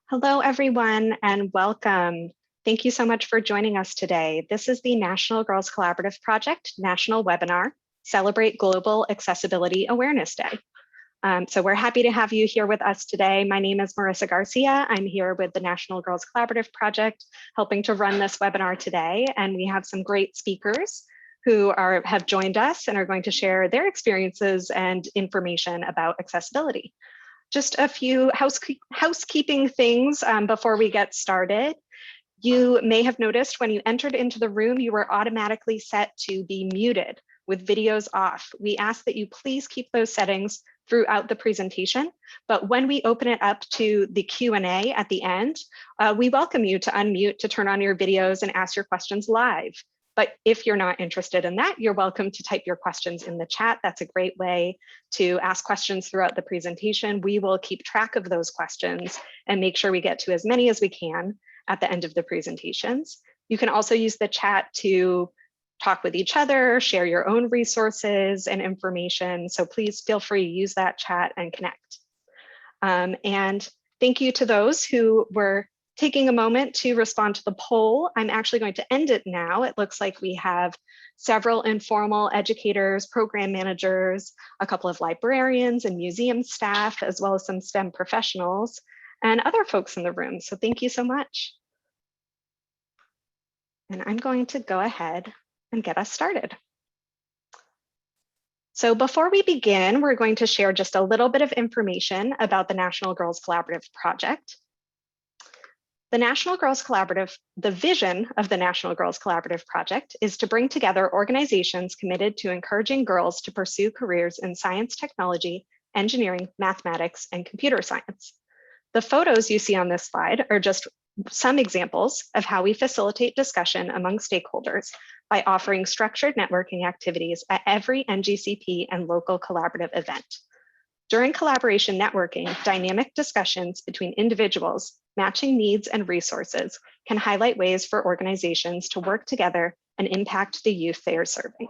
Hello, everyone, and welcome. Thank you so much for joining us today. This is the National Girls Collaborative Project National Webinar, Celebrate Global Accessibility Awareness Day. So we're happy to have you here with us today. My name is Marissa Garcia. I'm here with the National Girls Collaborative Project, helping to run this webinar today. And we have some great speakers who have joined us and are going to share their experiences and information about accessibility. Just a few housekeeping things before we get started. You may have noticed when you entered into the room, you were automatically set to be muted with videos off. We ask that you please keep those settings throughout the presentation, but when we open it up to the Q&A at the end, we welcome you to unmute to turn on your videos and ask your questions live. But if you're not interested in that, you're welcome to type your questions in the chat. That's a great way to ask questions throughout the presentation. We will keep track of those questions and make sure we get to as many as we can at the end of the presentations. You can also use the chat to talk with each other, share your own resources and information. So please feel free to use that chat and connect. And thank you to those who were taking a moment to respond to the poll. I'm actually going to end it now. It looks like we have several informal educators, program managers, a couple of librarians and museum staff, as well as some STEM professionals and other folks in the room. So thank you so much. And I'm going to go ahead and get us started. So before we begin, we're going to share just a little bit of information about the National Girls Collaborative Project. The National Girls Collaborative, the vision of the National Girls Collaborative Project is to bring together organizations committed to encouraging girls to pursue careers in science, technology, engineering, mathematics, and computer science. The photos you see on this slide are just some examples of how we facilitate discussion among stakeholders by offering structured networking activities at every NGCP and local collaborative event. During collaboration networking, dynamic discussions between individuals, matching needs and resources can highlight ways for organizations to work together and impact the youth they are serving.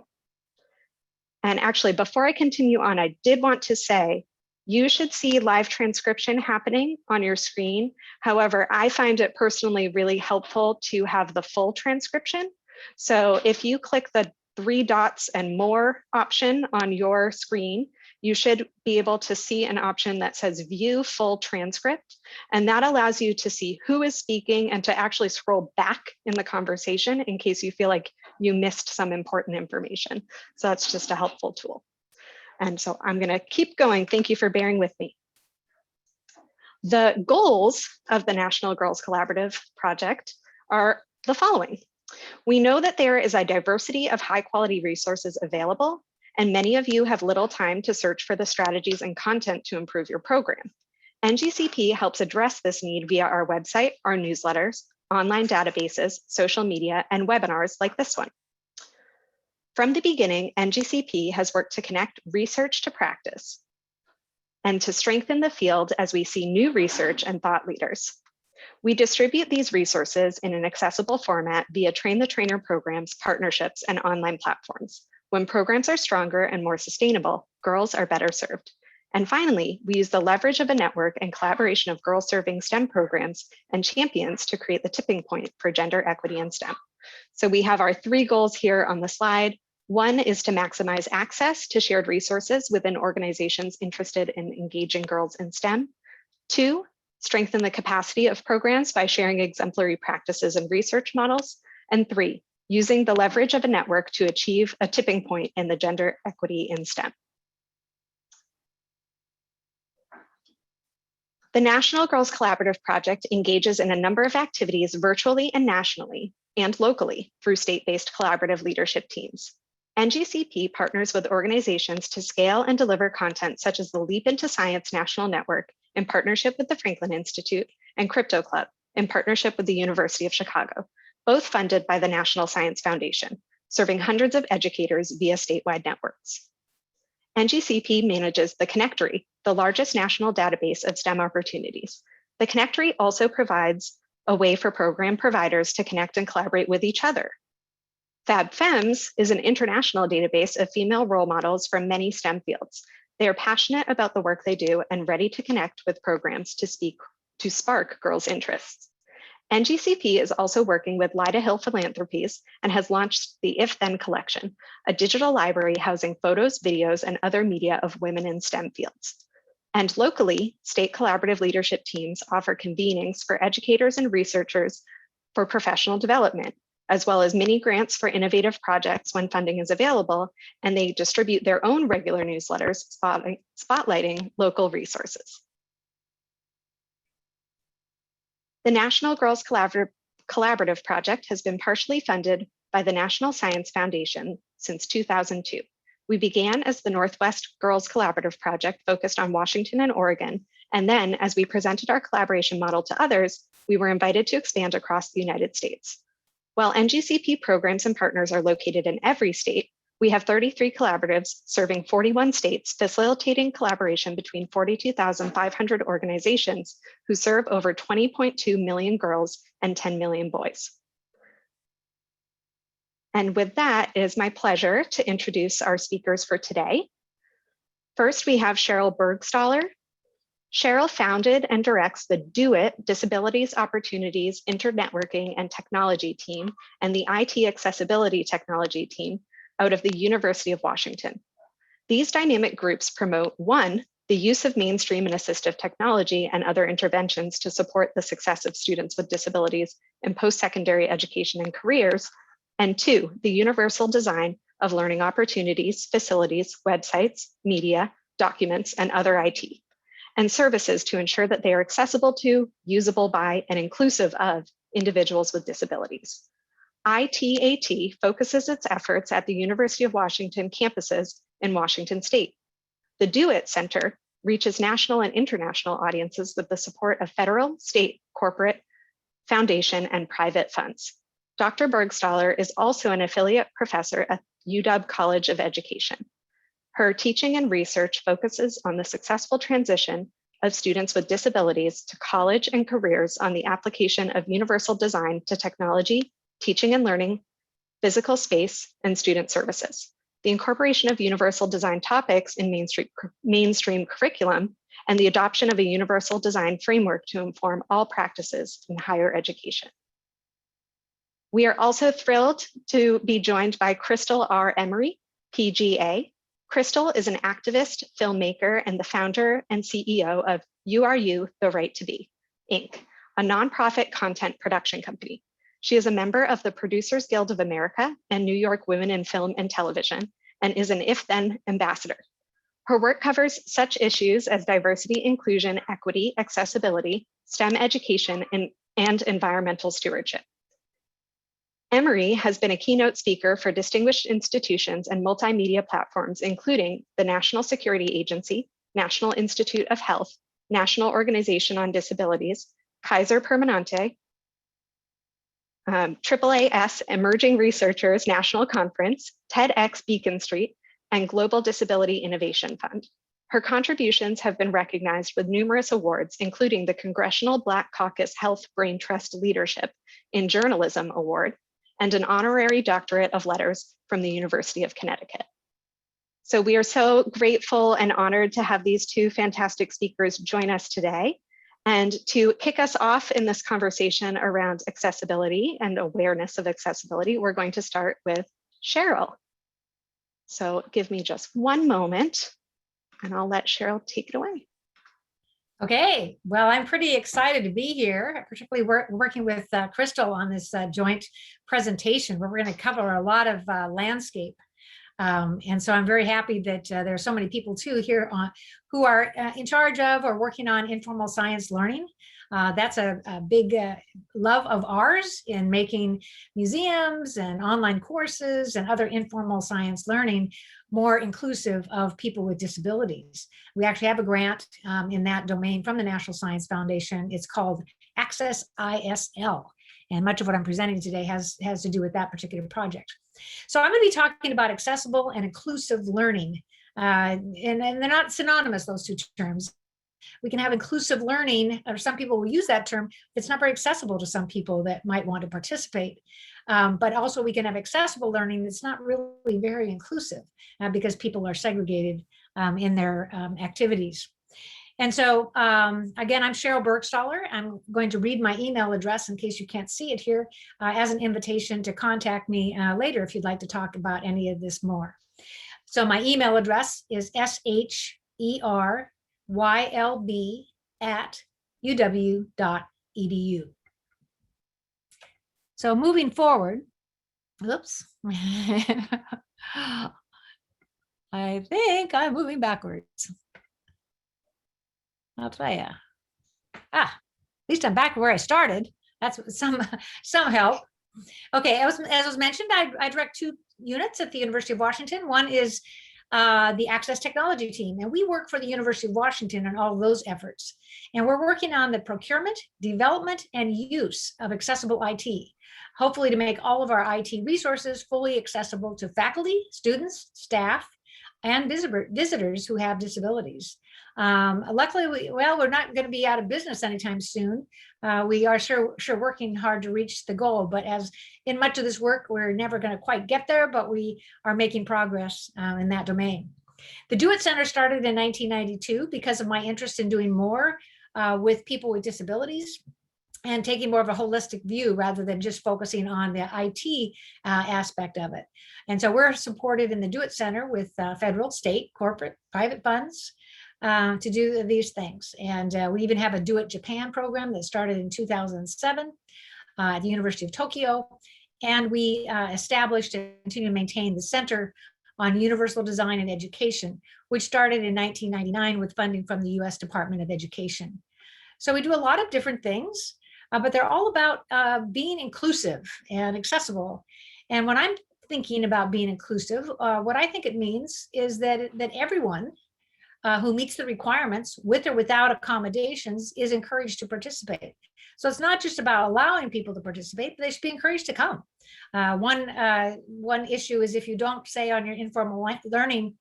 And actually, before I continue on, I did want to say, you should see live transcription happening on your screen. However, I find it personally really helpful to have the full transcription. So if you click the 3 dots and more option on your screen, you should be able to see an option that says view full transcript. And that allows you to see who is speaking and to actually scroll back in the conversation in case you feel like you missed some important information. So that's just a helpful tool. And so I'm going to keep going. Thank you for bearing with me. The goals of the National Girls Collaborative Project are the following. We know that there is a diversity of high quality resources available, and many of you have little time to search for the strategies and content to improve your program. NGCP helps address this need via our website, our newsletters, online databases, social media, and webinars like this one. From the beginning, NGCP has worked to connect research to practice and to strengthen the field as we see new research and thought leaders. We distribute these resources in an accessible format via Train the Trainer programs, partnerships, and online platforms. When programs are stronger and more sustainable, girls are better served. And finally, we use the leverage of a network and collaboration of girls serving STEM programs and champions to create the tipping point for gender equity in STEM. So we have our 3 goals here on the slide. 1 is to maximize access to shared resources within organizations interested in engaging girls in STEM. 2, strengthen the capacity of programs by sharing exemplary practices and research models. And 3, using the leverage of a network to achieve a tipping point in the gender equity in STEM. The National Girls Collaborative Project engages in a number of activities virtually and nationally and locally through state-based collaborative leadership teams. NGCP partners with organizations to scale and deliver content such as the Leap into Science National Network in partnership with the Franklin Institute and Crypto Club in partnership with the University of Chicago, both funded by the National Science Foundation, serving hundreds of educators via statewide networks. NGCP manages the Connectory, the largest national database of STEM opportunities. The Connectory also provides a way for program providers to connect and collaborate with each other. FabFems is an international database of female role models from many STEM fields. They are passionate about the work they do and ready to connect with programs to speak to spark girls' interests. NGCP is also working with Lida Hill Philanthropies and has launched the If Then Collection, a digital library housing photos, videos, and other media of women in STEM fields. And locally, state collaborative leadership teams offer convenings for educators and researchers for professional development, as well as mini grants for innovative projects when funding is available, and they distribute their own regular newsletters spotlighting local resources. The National Girls Collaborative Project has been partially funded by the National Science Foundation since 2002. We began as the Northwest Girls Collaborative Project focused on Washington and Oregon, and then as we presented our collaboration model to others, we were invited to expand across the United States. While NGCP programs and partners are located in every state, we have 33 collaboratives serving 41 states, facilitating collaboration between 42,500 organizations who serve over 20.2 million girls and 10 million boys. And with that, it is my pleasure to introduce our speakers for today. First, we have Sheryl Burgstahler. Sheryl founded and directs the Do It Disabilities, Opportunities, Internetworking and Technology team and the IT Accessibility Technology team out of the University of Washington. These dynamic groups promote, one, the use of mainstream and assistive technology and other interventions to support the success of students with disabilities in post-secondary education and careers, and two, the universal design of learning opportunities, facilities, websites, media, documents, and other IT, and services to ensure that they are accessible to, usable by, and inclusive of individuals with disabilities. ITAT focuses its efforts at the University of Washington campuses in Washington State. The Do It Center reaches national and international audiences with the support of federal, state, corporate, foundation, and private funds. Dr. Burgstahler is also an affiliate professor at UW College of Education. Her teaching and research focuses on the successful transition of students with disabilities to college and careers on the application of universal design to technology, teaching and learning, physical space, and student services. The incorporation of universal design topics in mainstream curriculum and the adoption of a universal design framework to inform all practices in higher education. We are also thrilled to be joined by Crystal R. Emery, PGA. Crystal is an activist, filmmaker, and the founder and CEO of You Are You, The Right to Be, Inc., a nonprofit content production company. She is a member of the Producers Guild of America and New York Women in Film and Television, and is an If Then ambassador. Her work covers such issues as diversity, inclusion, equity, accessibility, STEM education, and environmental stewardship. Emery has been a keynote speaker for distinguished institutions and multimedia platforms, including the National Security Agency, National Institute of Health, National Organization on Disabilities, Kaiser Permanente, AAAS Emerging Researchers National Conference, TEDx Beacon Street, and Global Disability Innovation Fund. Her contributions have been recognized with numerous awards, including the Congressional Black Caucus Health Brain Trust Leadership in Journalism Award, and an honorary doctorate of letters from the University of Connecticut. So we are so grateful and honored to have these two fantastic speakers join us today. And to kick us off in this conversation around accessibility and awareness of accessibility, we're going to start with Sheryl. So give me just one moment and I'll let Sheryl take it away. Okay, well, I'm pretty excited to be here, particularly working with Crystal on this joint presentation where we're going to cover a lot of landscape. And so I'm very happy that there are so many people too here who are in charge of or working on informal science learning. That's a big love of ours in making museums and online courses and other informal science learning more inclusive of people with disabilities. We actually have a grant in that domain from the National Science Foundation. It's called Access ISL. And much of what I'm presenting today has to do with that particular project. So I'm going to be talking about accessible and inclusive learning. And they're not synonymous, those two terms. We can have inclusive learning, or some people will use that term, but it's not very accessible to some people that might want to participate. But also we can have accessible learning that's not really very inclusive because people are segregated in their activities. And so, again, I'm Sheryl Burgstahler. I'm going to read my email address in case you can't see it here as an invitation to contact me later if you'd like to talk about any of this more. So my email address is sherylb@uw.edu. So moving forward, oops. I think I'm moving backwards. I'll tell you. At least I'm back where I started. That's some help. Okay, as was mentioned, I direct 2 units at the University of Washington. One is the Access Technology team, and we work for the University of Washington on all of those efforts. And we're working on the procurement, development, and use of accessible IT, hopefully to make all of our IT resources fully accessible to faculty, students, staff, and visitors who have disabilities. Luckily, we're not going to be out of business anytime soon. We are sure working hard to reach the goal, but as in much of this work, we're never going to quite get there, but we are making progress in that domain. The Do It Center started in 1992 because of my interest in doing more with people with disabilities and taking more of a holistic view rather than just focusing on the IT aspect of it. And so we're supported in the Do It Center with federal, state, corporate, private funds to do these things. And we even have a Do It Japan program that started in 2007 at the University of Tokyo. And we established and continue to maintain the Center on Universal Design and Education, which started in 1999 with funding from the US Department of Education. So we do a lot of different things, but they're all about being inclusive and accessible. And when I'm thinking about being inclusive, what I think it means is that everyone who meets the requirements with or without accommodations is encouraged to participate. So it's not just about allowing people to participate, but they should be encouraged to come. One issue is if you don't say on your informal learning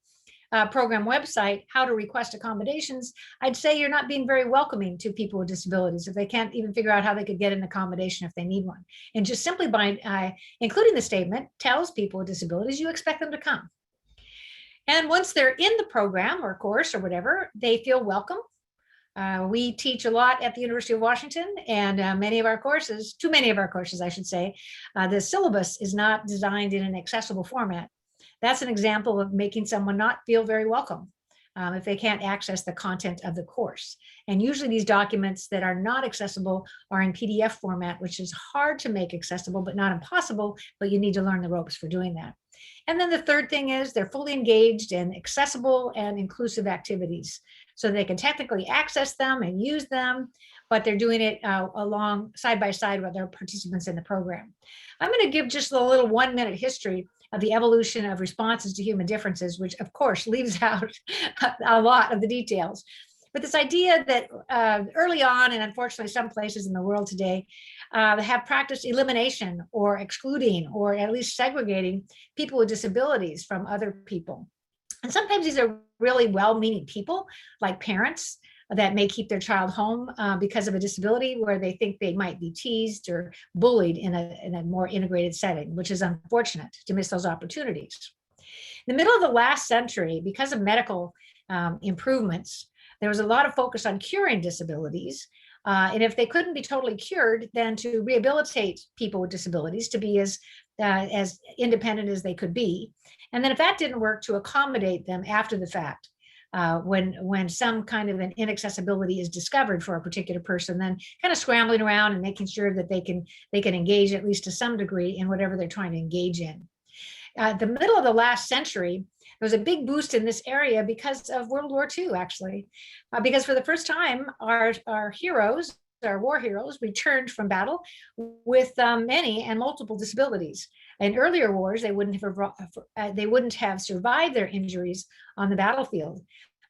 program website how to request accommodations, I'd say you're not being very welcoming to people with disabilities if they can't even figure out how they could get an accommodation if they need one. And just simply by including the statement tells people with disabilities you expect them to come. And once they're in the program or course or whatever, they feel welcome. We teach a lot at the University of Washington, and many of our courses, too many of our courses, I should say, the syllabus is not designed in an accessible format. That's an example of making someone not feel very welcome if they can't access the content of the course. And usually these documents that are not accessible are in PDF format, which is hard to make accessible, but not impossible, but you need to learn the ropes for doing that. And then the third thing is they're fully engaged in accessible and inclusive activities. So they can technically access them and use them, but they're doing it along side by side with their participants in the program. I'm going to give just a little 1-minute history of the evolution of responses to human differences, which of course leaves out a lot of the details. But this idea that early on, and unfortunately some places in the world today, have practiced elimination or excluding or at least segregating people with disabilities from other people. And sometimes these are really well-meaning people, like parents that may keep their child home because of a disability where they think they might be teased or bullied in a more integrated setting, which is unfortunate to miss those opportunities. In the middle of the last century, because of medical improvements, there was a lot of focus on curing disabilities. And if they couldn't be totally cured, then to rehabilitate people with disabilities to be as independent as they could be. And then if that didn't work, to accommodate them after the fact. When some kind of an inaccessibility is discovered for a particular person, then kind of scrambling around and making sure that they can engage at least to some degree in whatever they're trying to engage in. The middle of the last century, there was a big boost in this area because of World War II, actually, because for the first time, our heroes, our war heroes, returned from battle with many and multiple disabilities. In earlier wars, they wouldn't have survived their injuries on the battlefield.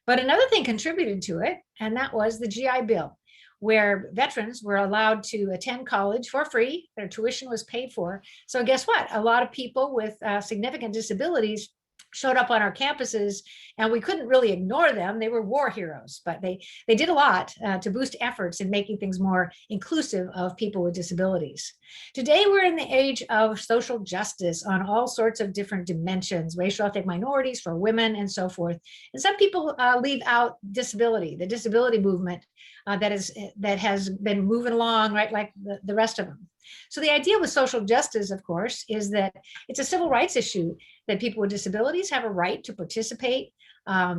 But another thing contributed to it, and that was the GI Bill, where veterans were allowed to attend college for free. Their tuition was paid for. So guess what? A lot of people with significant disabilities showed up on our campuses, and we couldn't really ignore them. They were war heroes, but they did a lot to boost efforts in making things more inclusive of people with disabilities. Today, we're in the age of social justice on all sorts of different dimensions, racial ethnic minorities, for women, and so forth. And some people leave out disability, the disability movement that has been moving along, right, like the rest of them. So the idea with social justice, of course, is that it's a civil rights issue, that people with disabilities have a right to participate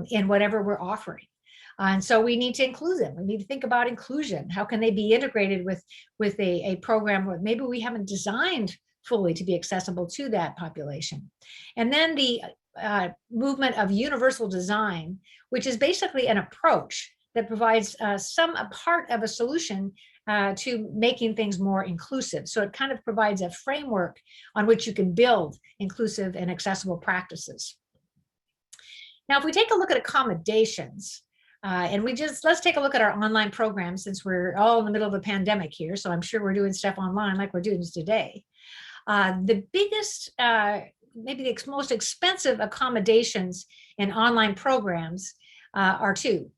in whatever we're offering. And so we need to include them. We need to think about inclusion. How can they be integrated with a program where maybe we haven't designed fully to be accessible to that population? And then the movement of universal design, which is basically an approach that provides a part of a solution to making things more inclusive. So it kind of provides a framework on which you can build inclusive and accessible practices. Now, if we take a look at accommodations, and let's take a look at our online programs, since we're all in the middle of a pandemic here, so I'm sure we're doing stuff online like we're doing today. The biggest, maybe the most expensive accommodations in online programs are two.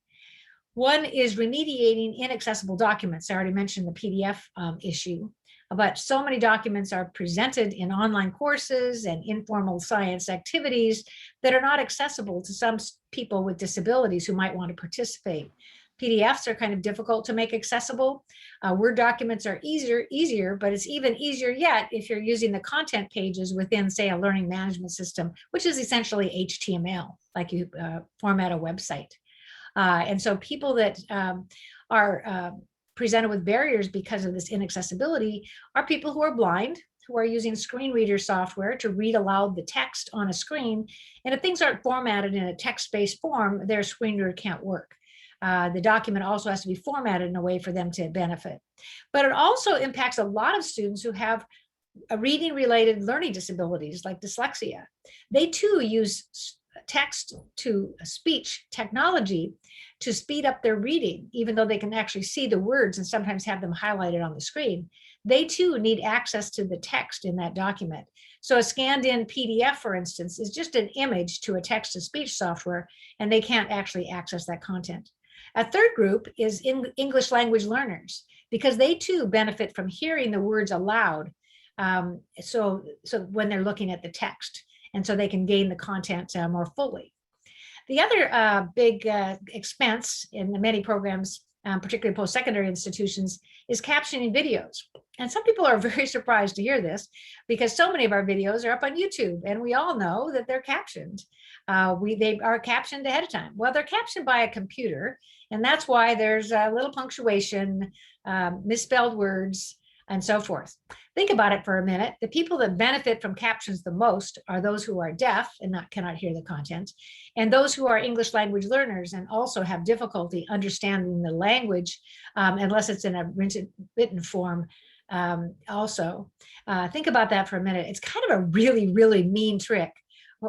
One is remediating inaccessible documents. I already mentioned the PDF issue, but so many documents are presented in online courses and informal science activities that are not accessible to some people with disabilities who might want to participate. PDFs are kind of difficult to make accessible. Word documents are easier, but it's even easier yet if you're using the content pages within, say, a learning management system, which is essentially HTML, like you format a website. And so people that are presented with barriers because of this inaccessibility are people who are blind, who are using screen reader software to read aloud the text on a screen. And if things aren't formatted in a text-based form, their screen reader can't work. The document also has to be formatted in a way for them to benefit. But it also impacts a lot of students who have reading-related learning disabilities like dyslexia. They too use text to speech technology to speed up their reading, even though they can actually see the words and sometimes have them highlighted on the screen. They too need access to the text in that document. So a scanned in PDF, for instance, is just an image to a text-to-speech software, and they can't actually access that content. A third group is English language learners, because they too benefit from hearing the words aloud. So when they're looking at the text, and so they can gain the content more fully. The other big expense in the many programs, particularly post-secondary institutions, is captioning videos. And some people are very surprised to hear this, because so many of our videos are up on YouTube, and we all know that they're captioned. They are captioned ahead of time. Well, they're captioned by a computer, and that's why there's a little punctuation, misspelled words, and so forth. Think about it for a minute. The people that benefit from captions the most are those who are deaf and cannot hear the content, and those who are English language learners and also have difficulty understanding the language unless it's in a written form also. Think about that for a minute. It's kind of a really, really mean trick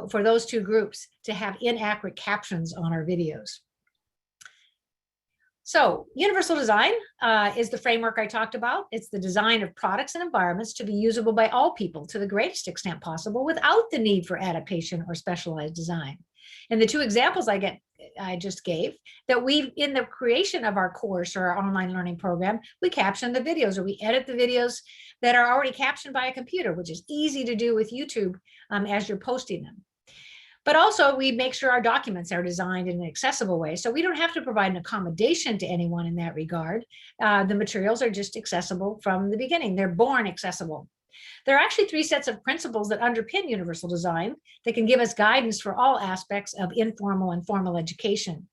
for those two groups to have inaccurate captions on our videos. So universal design is the framework I talked about. It's the design of products and environments to be usable by all people to the greatest extent possible without the need for adaptation or specialized design. And the two examples I just gave, that in the creation of our course or our online learning program, we caption the videos, or we edit the videos that are already captioned by a computer, which is easy to do with YouTube as you're posting them. But also we make sure our documents are designed in an accessible way. So we don't have to provide an accommodation to anyone in that regard. The materials are just accessible from the beginning. They're born accessible. There are actually 3 sets of principles that underpin universal design that can give us guidance for all aspects of informal and formal education.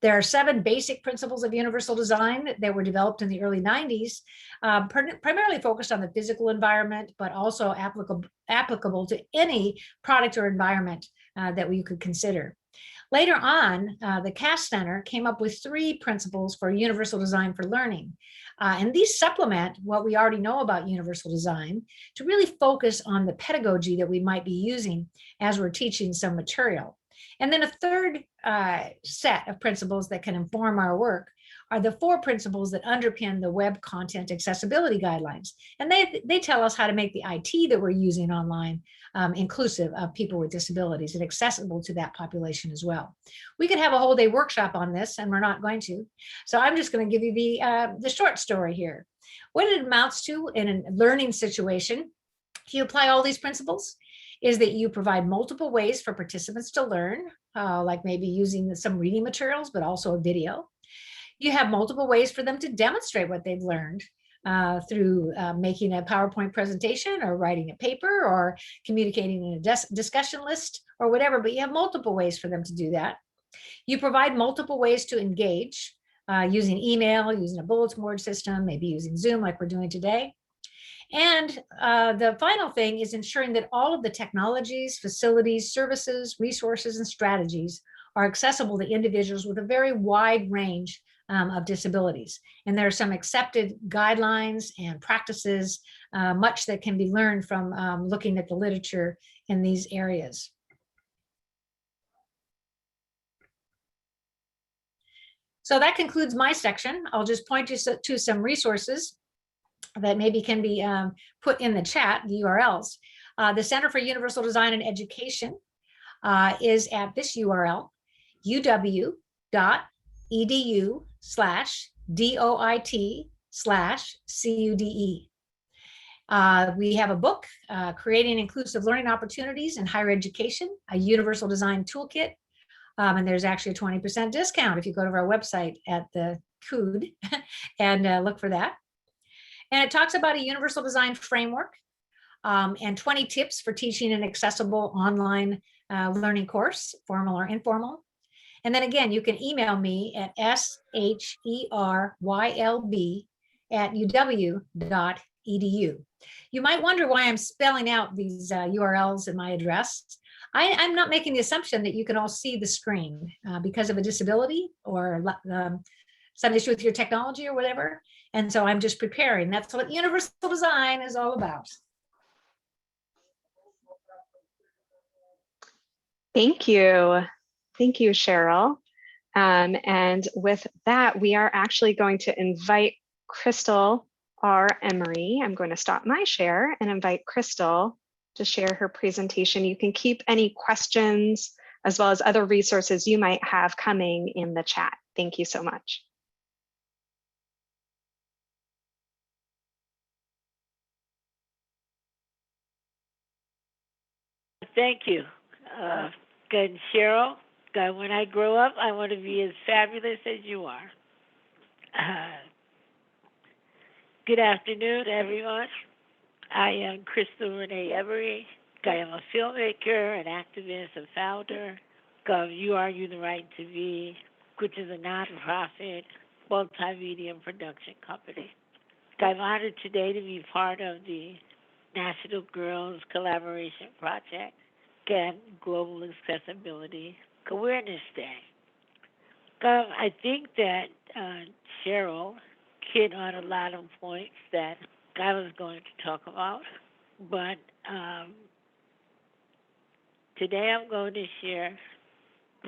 There are 7 basic principles of universal design that were developed in the early 90s, primarily focused on the physical environment, but also applicable to any product or environment that we could consider. Later on, the Cass Center came up with 3 principles for universal design for learning. And these supplement what we already know about universal design to really focus on the pedagogy that we might be using as we're teaching some material. And then a third set of principles that can inform our work are the 4 principles that underpin the web content accessibility guidelines. And they tell us how to make the IT that we're using online inclusive of people with disabilities and accessible to that population as well. We could have a whole day workshop on this, and we're not going to. So I'm just going to give you the short story here. What it amounts to in a learning situation, if you apply all these principles, is that you provide multiple ways for participants to learn, like maybe using some reading materials, but also a video. You have multiple ways for them to demonstrate what they've learned through making a PowerPoint presentation or writing a paper or communicating in a discussion list or whatever, but you have multiple ways for them to do that. You provide multiple ways to engage using email, using a bulletin board system, maybe using Zoom like we're doing today. And the final thing is ensuring that all of the technologies, facilities, services, resources, and strategies are accessible to individuals with a very wide range of disabilities. And there are some accepted guidelines and practices, much that can be learned from looking at the literature in these areas. So that concludes my section. I'll just point you to some resources that maybe can be put in the chat, the URLs. The Center for Universal Design and Education is at this URL, uw.edu/doit/CUDE. We have a book, Creating Inclusive Learning Opportunities in Higher Education, a Universal Design Toolkit. And there's actually a 20% discount if you go to our website at the CUDE and look for that. And it talks about a universal design framework and 20 tips for teaching an accessible online learning course, formal or informal. And then again, you can email me at sherylb@uw.edu. You might wonder why I'm spelling out these URLs and my address. I'm not making the assumption that you can all see the screen because of a disability or some issue with your technology or whatever. And so I'm just preparing. That's what universal design is all about. Thank you. Thank you, Sheryl. And with that, we are actually going to invite Crystal R. Emery. I'm going to stop my share and invite Crystal to share her presentation. You can keep any questions as well as other resources you might have coming in the chat. Thank you so much. Thank you. Good, Sheryl. God, when I grow up, I want to be as fabulous as you are. Good afternoon, everyone. I am Crystal Renee Emery. I am a filmmaker, an activist, a founder of You Are You the Right to Be, which is a nonprofit multimedia production company. I'm honored today to be part of the National Girls Collaboration Project and Global Accessibility Awareness Day. I think that Sheryl hit on a lot of points that I was going to talk about, but today I'm going to share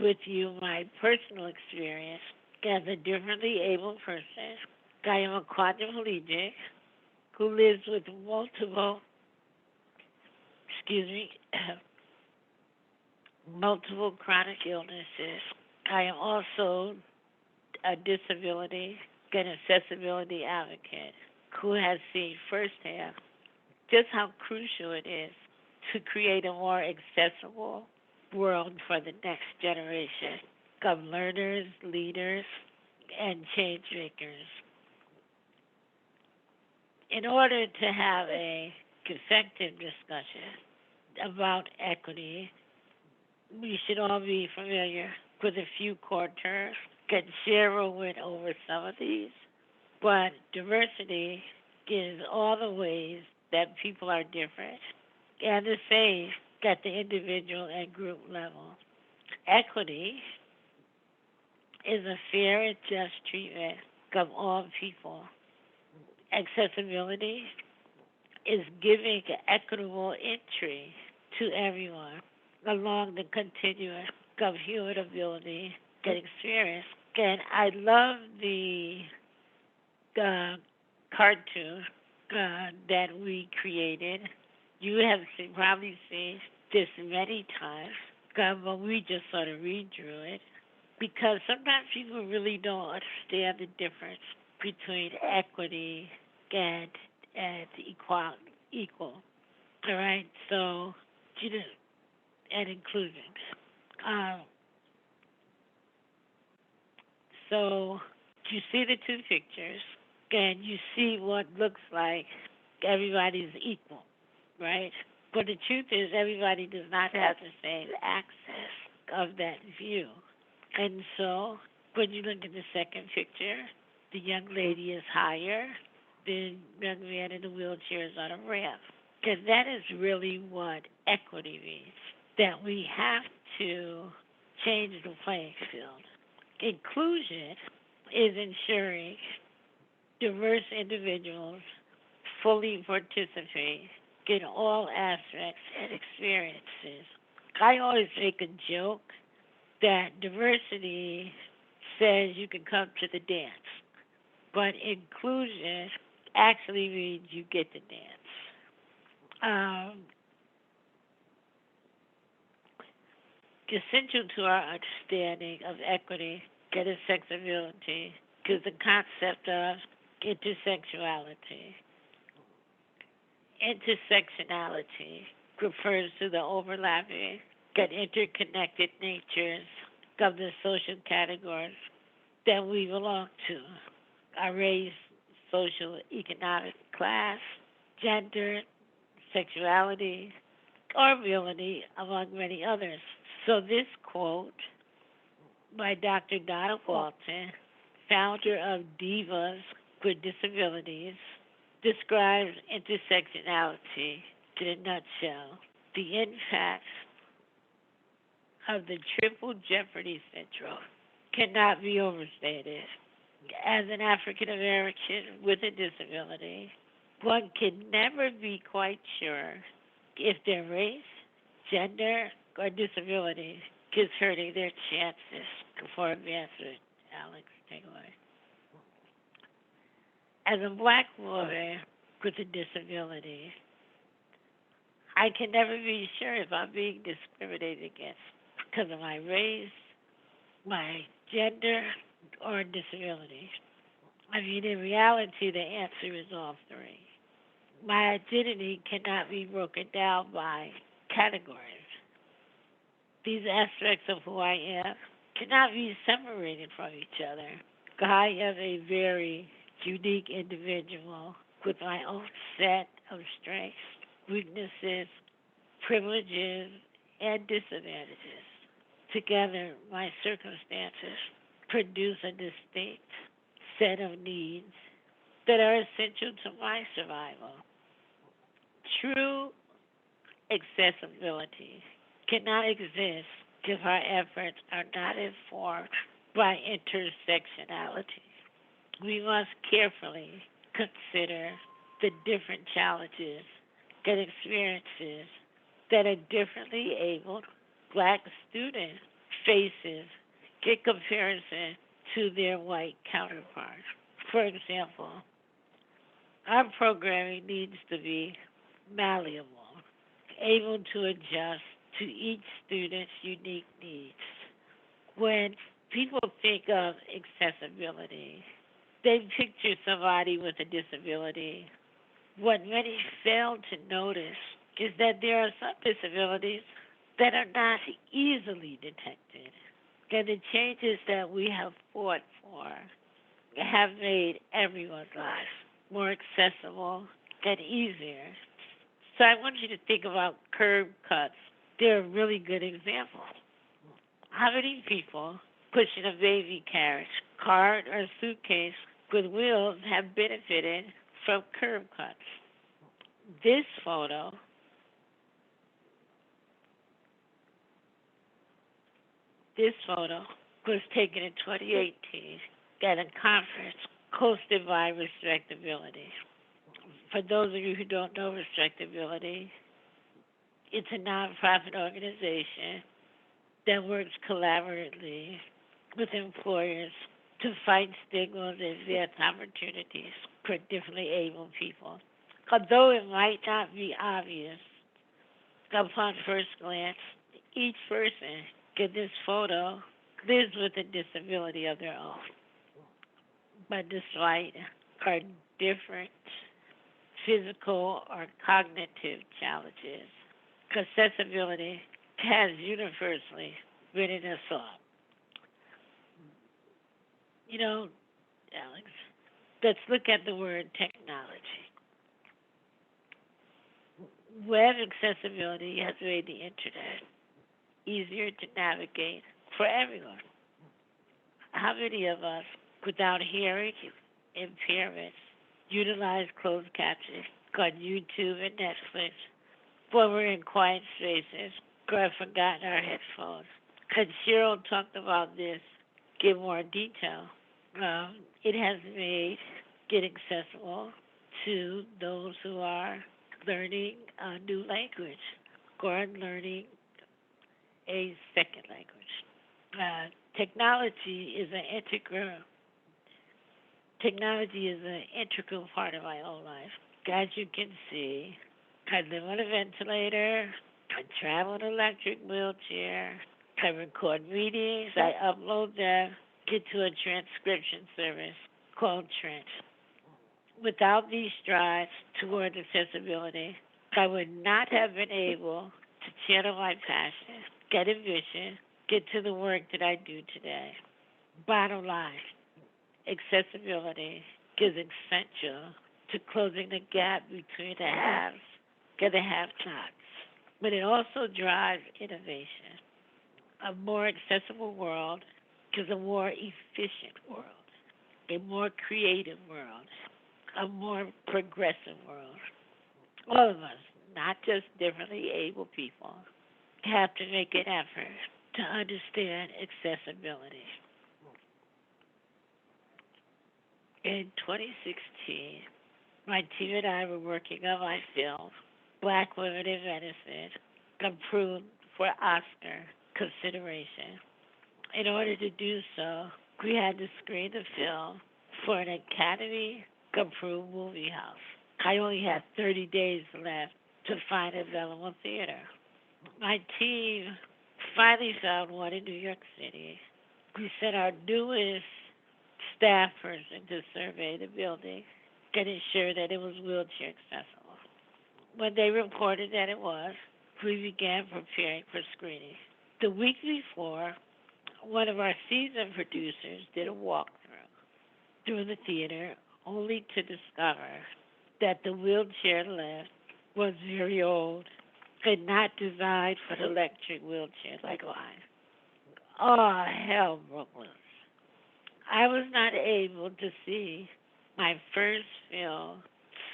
with you my personal experience as a differently able person. I am a quadriplegic who lives with multiple chronic illnesses. I am also a disability and accessibility advocate who has seen firsthand just how crucial it is to create a more accessible world for the next generation of learners, leaders, and change makers. In order to have a effective discussion about equity, we should all be familiar with a few core terms. And Sheryl went over some of these, but diversity is all the ways that people are different and the same at the individual and group level. Equity is a fair and just treatment of all people. Accessibility is giving equitable entry to everyone along the continuum of human ability and experience. And I love the cartoon that we created. You have probably seen this many times, but we just sort of redrew it because sometimes people really don't understand the difference between equity and equal. All right, so and inclusion. Um, so you see the two pictures, and you see what looks like everybody's equal, right? But the truth is, everybody does not have the same access of that view. And so, when you look at the second picture, the young lady is higher, the young man in the wheelchair is on a ramp. Because that is really what equity means, that we have to change the playing field. Inclusion is ensuring diverse individuals fully participate in all aspects and experiences. I always make a joke that diversity says you can come to the dance, but inclusion actually means you get to dance. Essential to our understanding of equity and intersectionality is the concept of intersectionality. Intersectionality refers to the overlapping and interconnected natures of the social categories that we belong to: our race, social, economic class, gender, sexuality, or ability, among many others. So this quote by Dr. Donna Walton, founder of Divas with Disabilities, describes intersectionality in a nutshell. The impact of the triple jeopardy syndrome cannot be overstated. As an African American with a disability, one can never be quite sure if their race, gender, or disability is hurting their chances for advancement. Alex, take away. As a Black woman with a disability, I can never be sure if I'm being discriminated against because of my race, my gender, or disability. I mean, in reality, the answer is all three. My identity cannot be broken down by categories. These aspects of who I am cannot be separated from each other. I am a very unique individual with my own set of strengths, weaknesses, privileges, and disadvantages. Together, my circumstances produce a distinct set of needs that are essential to my survival. True accessibility cannot exist if our efforts are not informed by intersectionality. We must carefully consider the different challenges and experiences that a differently abled Black student faces in comparison to their white counterparts. For example, our programming needs to be malleable, able to adjust to each student's unique needs. When people think of accessibility, they picture somebody with a disability. What many fail to notice is that there are some disabilities that are not easily detected. And the changes that we have fought for have made everyone's life more accessible and easier. So I want you to think about curb cuts. They're a really good example. How many people pushing a baby carriage, cart, or suitcase with wheels have benefited from curb cuts? This photo was taken in 2018 at a conference hosted by Respectability. For those of you who don't know Respectability, it's a nonprofit organization that works collaboratively with employers to fight stigmas and advance opportunities for differently able people. Although it might not be obvious upon first glance, each person in this photo lives with a disability of their own. But despite our different physical or cognitive challenges, accessibility has universally been in us all. You know, Alex, let's look at the word technology. Web accessibility has made the internet easier to navigate for everyone. How many of us, without hearing impairments, utilize closed captioning on YouTube and Netflix when we're in quiet spaces or have forgotten our headphones? And Sheryl talked about this, give more detail. It has made it accessible to those who are learning a new language or learning a second language. Technology is an integral part of my own life. As you can see, I live on a ventilator, I travel in an electric wheelchair, I record meetings, I upload them, get to a transcription service called Trent. Without these strides toward accessibility, I would not have been able to channel my passion, get a vision, get to the work that I do today. Bottom line, accessibility is essential to closing the gap between the haves and the have-nots, but it also drives innovation. A more accessible world is a more efficient world, a more creative world, a more progressive world. All of us, not just differently able people, have to make an effort to understand accessibility. In 2016, my team and I were working on my film, Black Women in Medicine, approved for Oscar consideration. In order to do so, we had to screen the film for an Academy-approved movie house. I only had 30 days left to find a available theater. My team finally found one in New York City. We sent our newest staff person to survey the building and ensure that it was wheelchair accessible. When they reported that it was, we began preparing for screening. The week before, one of our seasoned producers did a walkthrough through the theater, only to discover that the wheelchair lift was very old and not designed for the electric wheelchair like mine. Oh, hell broke loose. I was not able to see my first film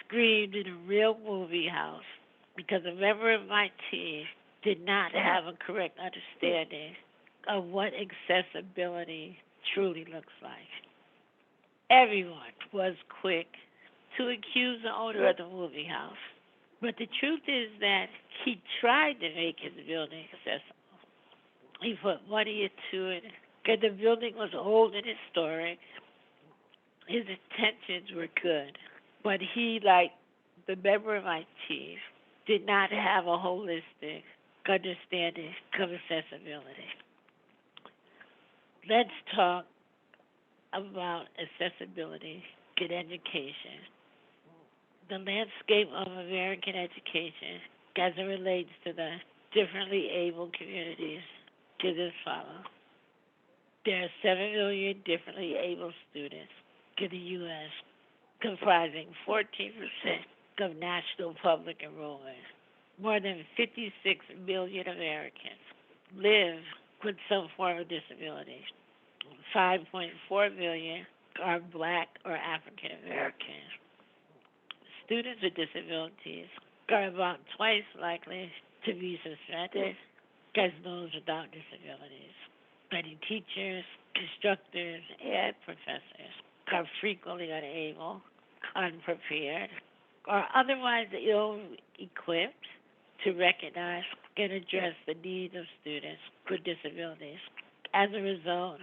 screened in a real movie house because a member of my team did not have a correct understanding of what accessibility truly looks like. Everyone was quick to accuse the owner of the movie house, but the truth is that he tried to make his building accessible. He put money into it, and the building was old and historic. His intentions were good, but he, like the member of my team, did not have a holistic understanding of accessibility. Let's talk about accessibility in education. The landscape of American education as it relates to the differently able communities is as follows. There are 7 million differently able students in the U.S., comprising 14% of national public enrollment. More than 56 million Americans live with some form of disability. 5.4 million are Black or African American. Students with disabilities are about twice likely to be suspended as those without disabilities. Many teachers, instructors, and professors are frequently unable, unprepared, or otherwise ill-equipped to recognize and address the needs of students with disabilities. As a result,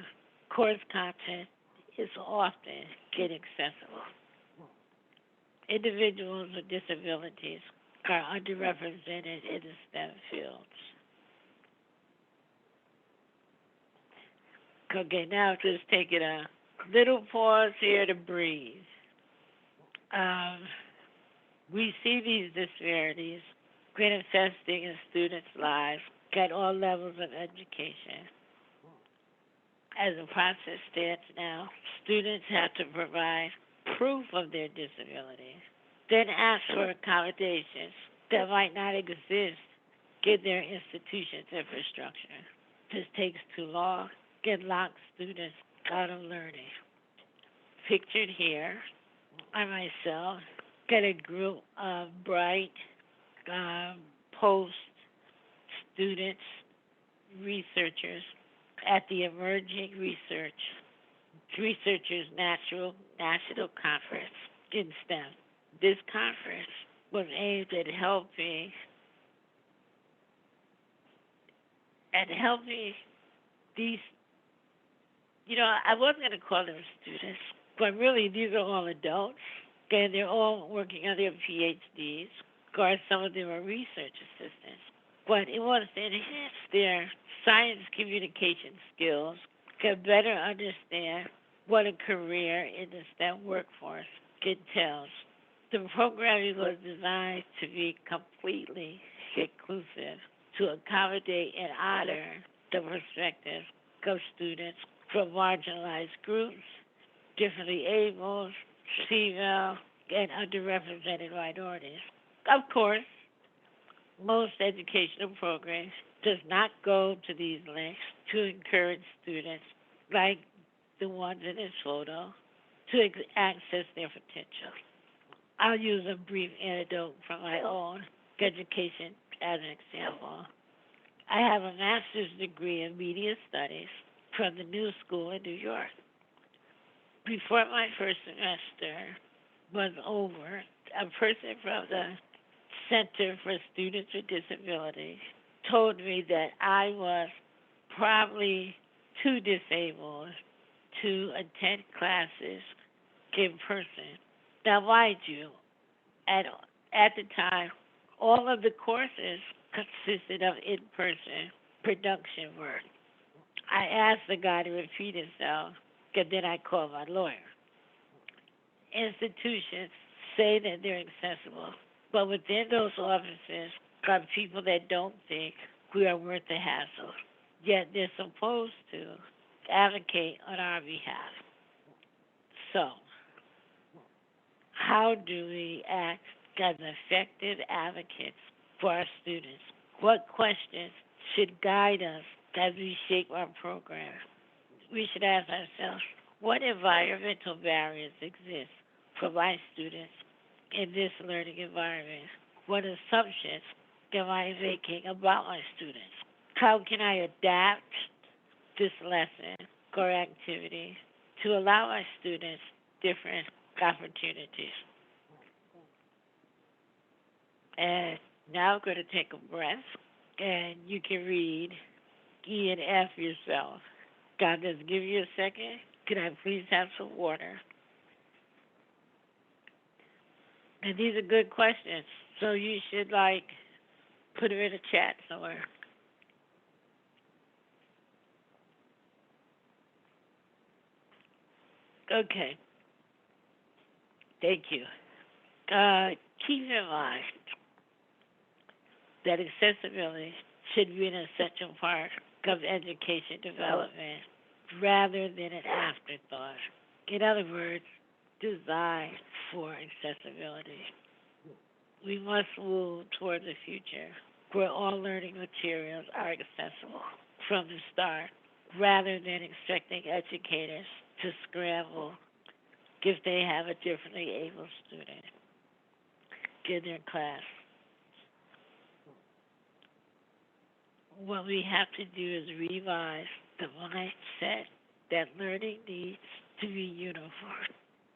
course content is often inaccessible. Individuals with disabilities are underrepresented in the STEM fields. Okay, now just taking a little pause here to breathe. We see these disparities manifesting in students' lives at all levels of education. As the process stands now, students have to provide proof of their disability, then ask for accommodations that might not exist in their institution's infrastructure. This takes too long and locks students out of learning. Pictured here are myself and a group of bright post-students, researchers at the Emerging Researchers National Conference in STEM. This conference was aimed at helping these, I wasn't going to call them students, but really these are all adults, and they're all working on their PhDs, or some of them are research assistants. But it was to enhance their science communication skills, to better understand what a career in the STEM workforce entails. The programming was designed to be completely inclusive, to accommodate and honor the perspectives of students from marginalized groups, differently abled, female, and underrepresented minorities. Of course, most educational programs does not go to these lengths to encourage students, like the ones in this photo, to access their potential. I'll use a brief anecdote from my own education as an example. I have a master's degree in media studies from the New School in New York. Before my first semester was over, a person from the Center for Students with Disabilities told me that I was probably too disabled to attend classes in person. Now, mind you, at the time, all of the courses consisted of in-person production work. I asked the guy to repeat himself, and then I called my lawyer. Institutions say that they're accessible, but within those offices are people that don't think we are worth the hassle, yet they're supposed to advocate on our behalf. So, how do we act as effective advocates for our students? What questions should guide us as we shape our program? We should ask ourselves, what environmental barriers exist for my students in this learning environment? What assumptions am I making about my students? How can I adapt this lesson or activity to allow my students different opportunities? And now I'm going to take a breath, and you can read E and F yourself. God, just give you a second. Can I please have some water? And these are good questions, so you should, put them in a chat somewhere. Okay. Thank you. Keep in mind that accessibility should be an essential part of education development rather than an afterthought. In other words, designed for accessibility. We must move toward the future where all learning materials are accessible from the start rather than expecting educators to scramble if they have a differently able student in their class. What we have to do is revise the mindset that learning needs to be uniform.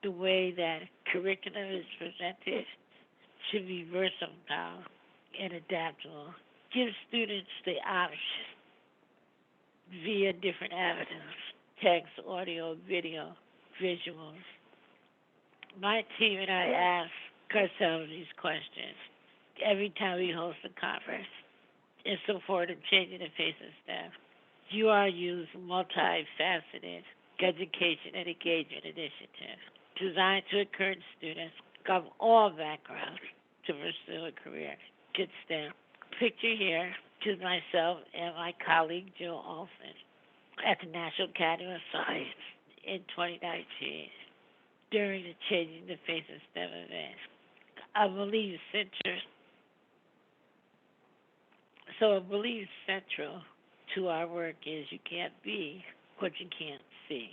The way that curriculum is presented should be versatile and adaptable. Give students the option via different avenues text, audio, video, visuals. My team and I ask ourselves these questions every time we host a conference in support of changing the face of STEM. URU's multifaceted education and engagement initiative designed to encourage students of all backgrounds to pursue a career in STEM. Picture here is myself and my colleague Jill Olson at the National Academy of Science in 2019 during the Changing the Face of STEM event. I believe central to our work is you can't be what you can't see.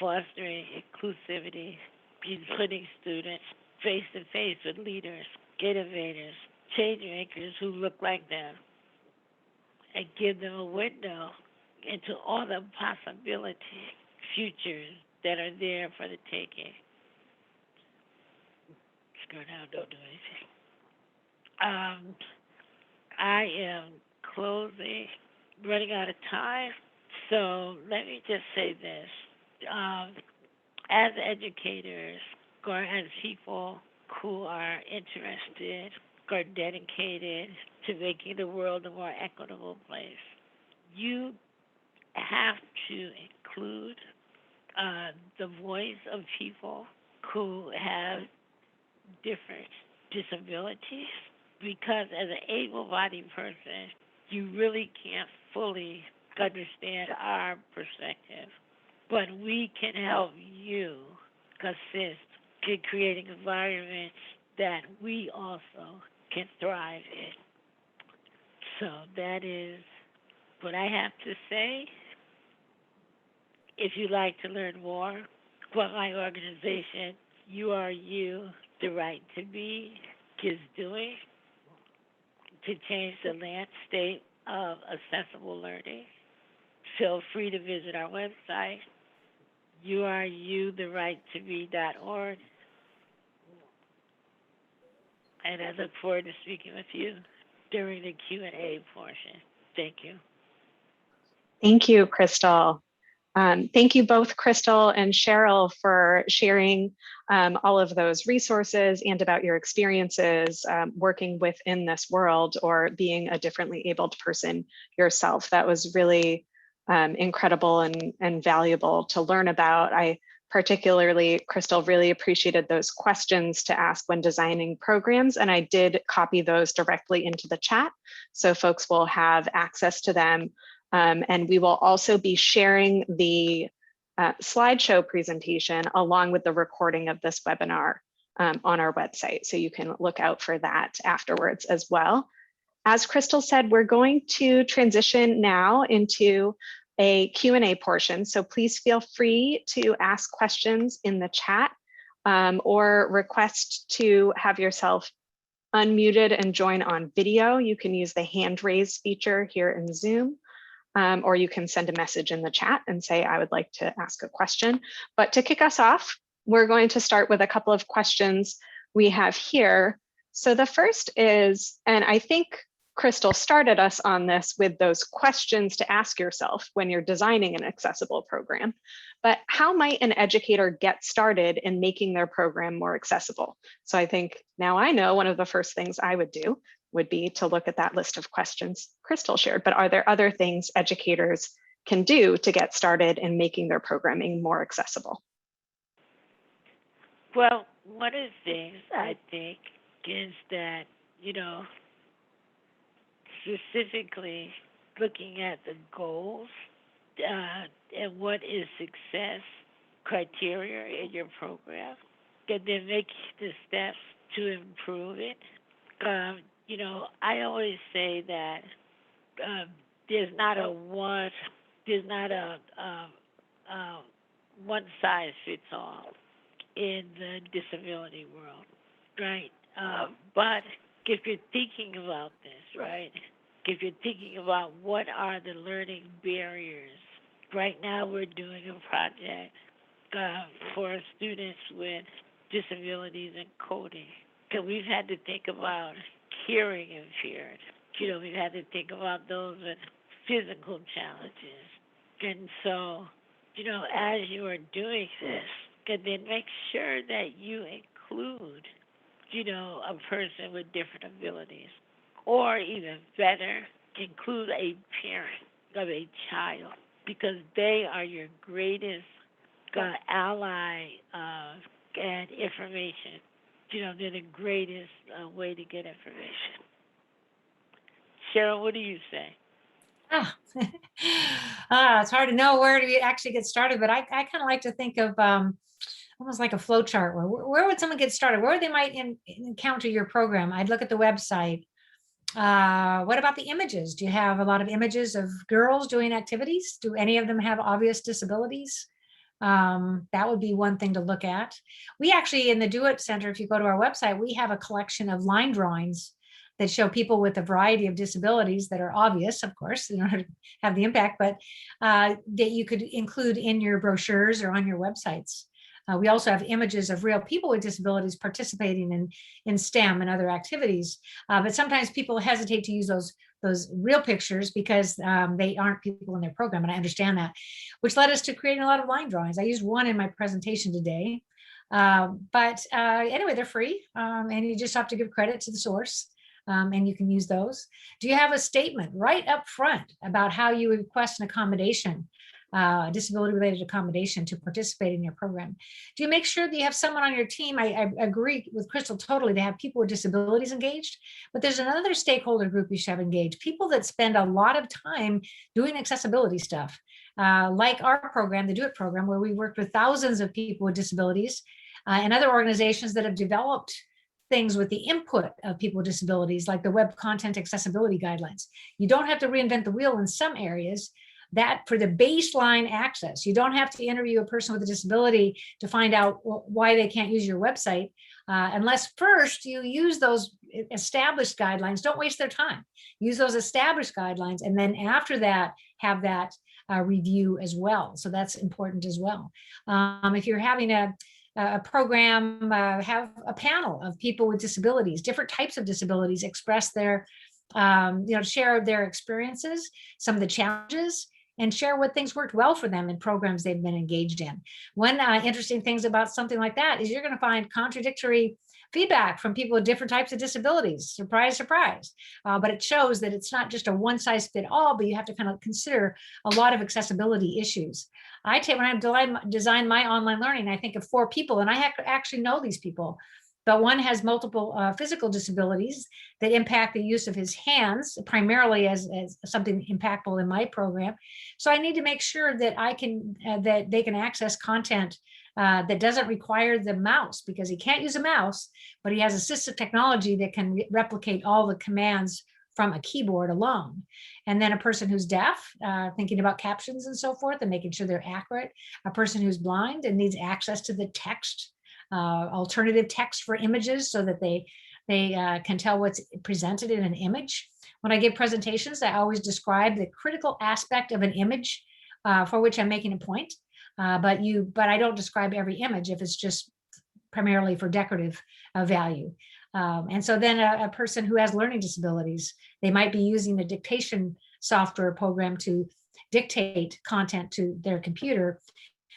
Fostering inclusivity, putting students face to face with leaders, innovators, change makers who look like them, and give them a window into all the possibilities, futures that are there for the taking. Screw down, don't do anything. I am closing, running out of time, so let me just say this. As educators or as people who are interested or dedicated to making the world a more equitable place, you have to include the voice of people who have different disabilities, because as an able-bodied person, you really can't fully understand our perspective. But we can help you assist in creating environments that we also can thrive in. So that is what I have to say. If you'd like to learn more about my organization, URU, The Right to Be, is doing to change the landscape of accessible learning, feel free to visit our website, urutherighttobe.org. And I look forward to speaking with you during the Q&A portion. Thank you. Thank you, Crystal. Thank you both, Crystal and Sheryl, for sharing all of those resources and about your experiences working within this world or being a differently abled person yourself. That was really incredible and valuable to learn about. I particularly, Crystal, really appreciated those questions to ask when designing programs, and I did copy those directly into the chat, so folks will have access to them. And we will also be sharing the slideshow presentation along with the recording of this webinar on our website. So you can look out for that afterwards as well. As Crystal said, we're going to transition now into a Q&A portion. So please feel free to ask questions in the chat or request to have yourself unmuted and join on video. You can use the hand raise feature here in Zoom. Or you can send a message in the chat and say, I would like to ask a question. But to kick us off, we're going to start with a couple of questions we have here. So the first is, and I think Crystal started us on this with those questions to ask yourself when you're designing an accessible program, but how might an educator get started in making their program more accessible? So I think now I know one of the first things I would do would be to look at that list of questions Crystal shared, but are there other things educators can do to get started in making their programming more accessible? Well, one of the things I think is that, specifically looking at the goals and what is success criteria in your program, and then make the steps to improve it. I always say that there's not a one size fits all in the disability world, right? But if you're thinking about this, right? If you're thinking about what are the learning barriers, right now we're doing a project for students with disabilities in coding. So we've had to think about hearing impaired. We've had to think about those with physical challenges. And so as you are doing this, and then make sure that you include, a person with different abilities. Or even better, include a parent of a child, because they are your greatest ally and information. They're the greatest way to get information. Cheryl, what do you say? It's hard to know where to actually get started, but I kind of like to think of almost like a flow chart. Where would someone get started? Where they might encounter your program? I'd look at the website. What about the images? Do you have a lot of images of girls doing activities? Do any of them have obvious disabilities? That would be one thing to look at. We actually, in the Do It Center, if you go to our website, we have a collection of line drawings that show people with a variety of disabilities that are obvious, of course, in order to have the impact, but that you could include in your brochures or on your websites. We also have images of real people with disabilities participating in STEM and other activities. But sometimes people hesitate to use those real pictures because they aren't people in their program, and I understand that, which led us to creating a lot of line drawings. I used one in my presentation today. But anyway, they're free, and you just have to give credit to the source. And you can use those. Do you have a statement right up front about how you request an accommodation, disability-related accommodation to participate in your program? Do you make sure that you have someone on your team? I agree with Crystal totally to have people with disabilities engaged, but there's another stakeholder group you should have engaged, people that spend a lot of time doing accessibility stuff, like our program, the Do It program, where we worked with thousands of people with disabilities and other organizations that have developed things with the input of people with disabilities, like the Web Content Accessibility Guidelines. You don't have to reinvent the wheel in some areas. That for the baseline access, you don't have to interview a person with a disability to find out why they can't use your website, unless first you use those established guidelines. Don't waste their time. Use those established guidelines, and then after that, have that review as well. So that's important as well. If you're having a program, have a panel of people with disabilities, different types of disabilities, express their, share their experiences, some of the challenges, and share what things worked well for them in programs they've been engaged in. One interesting things about something like that is you're going to find contradictory feedback from people with different types of disabilities. Surprise, surprise. But it shows that it's not just a one size fit all, but you have to kind of consider a lot of accessibility issues. When I design my online learning, I think of 4 people, and I actually know these people. But one has multiple physical disabilities that impact the use of his hands, primarily as something impactful in my program. So I need to make sure that that they can access content that doesn't require the mouse, because he can't use a mouse, but he has assistive technology that can replicate all the commands from a keyboard alone. And then a person who's deaf, thinking about captions and so forth and making sure they're accurate. A person who's blind and needs access to the text, alternative text for images so that they can tell what's presented in an image. When I give presentations, I always describe the critical aspect of an image for which I'm making a point. But I don't describe every image if it's just primarily for decorative value. And so then a person who has learning disabilities, they might be using a dictation software program to dictate content to their computer,